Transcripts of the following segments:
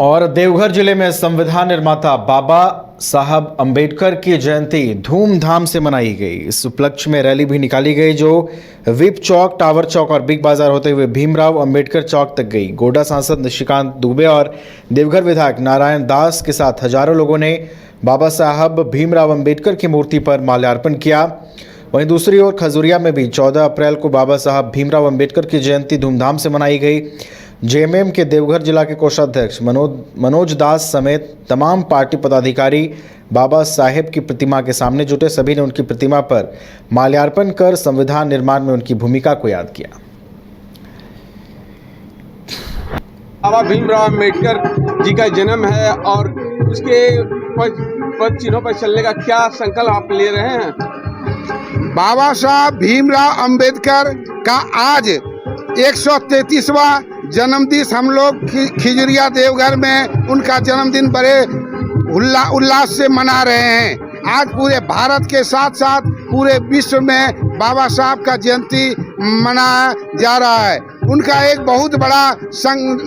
और देवघर जिले में संविधान निर्माता बाबा साहब अंबेडकर की जयंती धूमधाम से मनाई गई। इस उपलक्ष्य में रैली भी निकाली गई जो विप चौक, टावर चौक और बिग बाजार होते हुए भीमराव अंबेडकर चौक तक गई। गोड्डा सांसद निशिकांत दुबे और देवघर विधायक नारायण दास के साथ हजारों लोगों ने बाबा साहब भीमराव अंबेडकर की मूर्ति पर माल्यार्पण किया। वहीं दूसरी ओर खजुरिया में भी 14 अप्रैल को बाबा साहब भीमराव अंबेडकर की जयंती धूमधाम से मनाई गई। जेएमएम के देवघर जिला के कोषाध्यक्ष मनोज दास समेत तमाम पार्टी पदाधिकारी बाबा साहेब की प्रतिमा के सामने जुटे। सभी ने उनकी प्रतिमा पर माल्यार्पण कर संविधान निर्माण में उनकी भूमिका को याद किया। बाबा भीमराव अंबेडकर जी का जन्म है और उसके पद चिन्हों पर चलने का क्या संकल्प आप ले रहे हैं? बाबा साहब भीमराव अंबेडकर का आज 133वां जन्मदिन हम लोग खिजरिया देवघर में उनका जन्मदिन बड़े उल्लास से मना रहे हैं। आज पूरे भारत के साथ साथ पूरे विश्व में बाबा साहब का जयंती मनाया जा रहा है। उनका एक बहुत बड़ा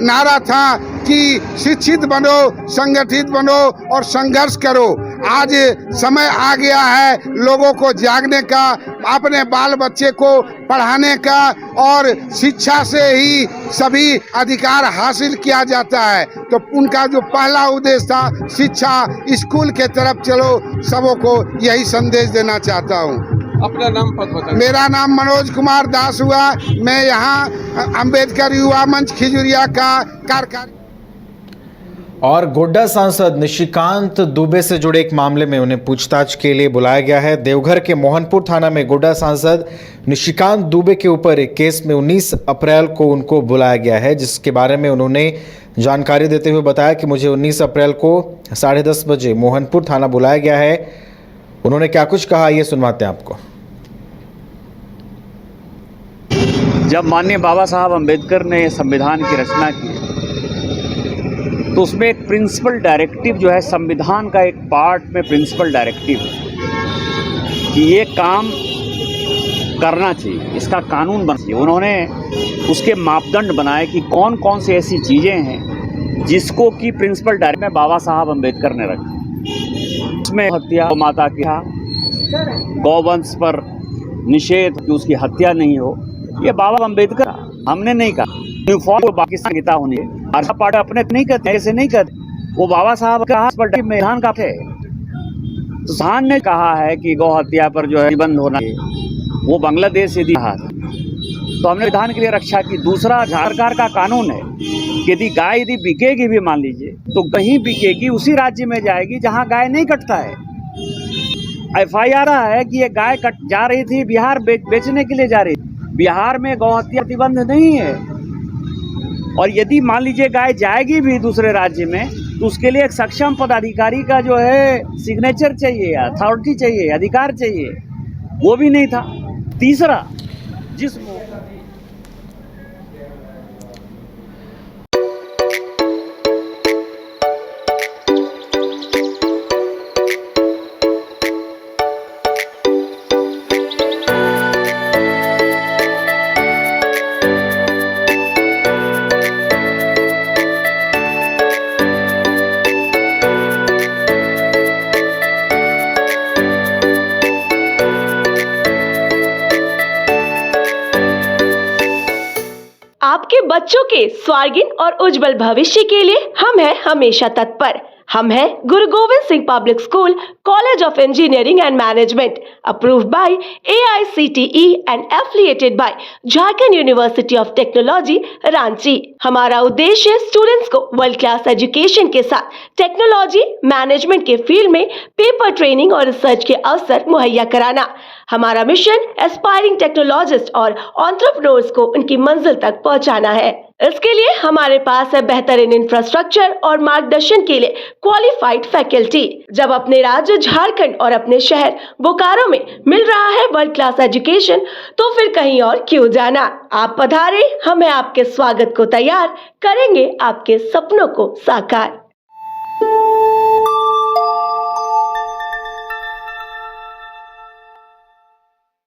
नारा था कि शिक्षित बनो, संगठित बनो और संघर्ष करो। आज समय आ गया है लोगों को जागने का, अपने बाल बच्चे को पढ़ाने का और शिक्षा से ही सभी अधिकार हासिल किया जाता है। तो उनका जो पहला उद्देश्य था शिक्षा, स्कूल के तरफ चलो, सबों को यही संदेश देना चाहता हूँ। अपना नाम पद बताइए। मेरा नाम मनोज कुमार दास हुआ। मैं यहाँ अंबेडकर युवा मंच खिजुरिया का कार्यकारी। और गोड्डा सांसद निशिकांत दुबे से जुड़े एक मामले में उन्हें पूछताछ के लिए बुलाया गया है। देवघर के मोहनपुर थाना में गोड्डा सांसद निशिकांत दुबे के ऊपर एक केस में 19 अप्रैल को उनको बुलाया गया है, जिसके बारे में उन्होंने जानकारी देते हुए बताया कि मुझे 19 अप्रैल को 10:30 बजे मोहनपुर थाना बुलाया गया है। उन्होंने क्या कुछ कहा, ये सुनवाते हैं आपको। जब माननीय बाबा साहब अंबेडकर ने संविधान की रचना की तो उसमें एक प्रिंसिपल डायरेक्टिव जो है, संविधान का एक पार्ट में प्रिंसिपल डायरेक्टिव कि ये काम करना चाहिए, इसका कानून बनना चाहिए। उन्होंने उसके मापदंड बनाए कि कौन कौन सी ऐसी चीज़ें हैं जिसको कि प्रिंसिपल डायरेक्टिव में बाबा साहब अंबेडकर ने रखा। उसमें हत्या, माता की गौवंश पर निषेध कि उसकी हत्या नहीं हो, ये बाबा अंबेडकर, हमने नहीं कहा। यूनिफॉर्म पाकिस्तान गीता होनी है, भाजपा पार्टी अपने नहीं करते, ऐसे नहीं करते। वो बाबा साहब का संविधान का है। तो संविधान ने कहा है कि गौ हत्या पर जो है निबंध होना है, वो बांग्लादेश से दिया था। तो हमने विधान के लिए रक्षा की। दूसरा, झारखंड का कानून है कि यदि गाय यदि बिकेगी भी, मान लीजिए, तो कहीं बिकेगी उसी राज्य में जाएगी जहाँ गाय नहीं कटता है। FIR है कि ये गाय कट जा रही थी बिहार, बेचने के लिए जा रही थी। बिहार में गौ हत्या प्रतिबंध नहीं है। और यदि मान लीजिए गाय जाएगी भी दूसरे राज्य में, तो उसके लिए एक सक्षम पदाधिकारी का जो है सिग्नेचर चाहिए, अथॉरिटी चाहिए, अधिकार चाहिए, वो भी नहीं था। तीसरा, जिस आपके बच्चों के स्वार्गिन और उज्जवल भविष्य के लिए हम हैं हमेशा तत्पर। हम हैं Guru Gobind Singh public school, college of engineering and management, approved by AICTE and affiliated by Jharkhand university of technology Ranchi. हमारा उद्देश्य स्टूडेंट्स को वर्ल्ड क्लास एजुकेशन के साथ टेक्नोलॉजी मैनेजमेंट के फील्ड में पेपर ट्रेनिंग और रिसर्च के अवसर मुहैया कराना। हमारा मिशन एस्पायरिंग टेक्नोलॉजिस्ट और एंटरप्रेन्योर्स को उनकी मंजिल तक पहुंचाना है। इसके लिए हमारे पास है बेहतरीन इंफ्रास्ट्रक्चर और मार्गदर्शन के लिए क्वालिफाइड फैकल्टी। जब अपने राज्य झारखंड और अपने शहर बोकारो में मिल रहा है वर्ल्ड क्लास एजुकेशन, तो फिर कहीं और क्यों जाना। आप पधारे, हम आपके स्वागत को तैयार करेंगे, आपके सपनों को साकार।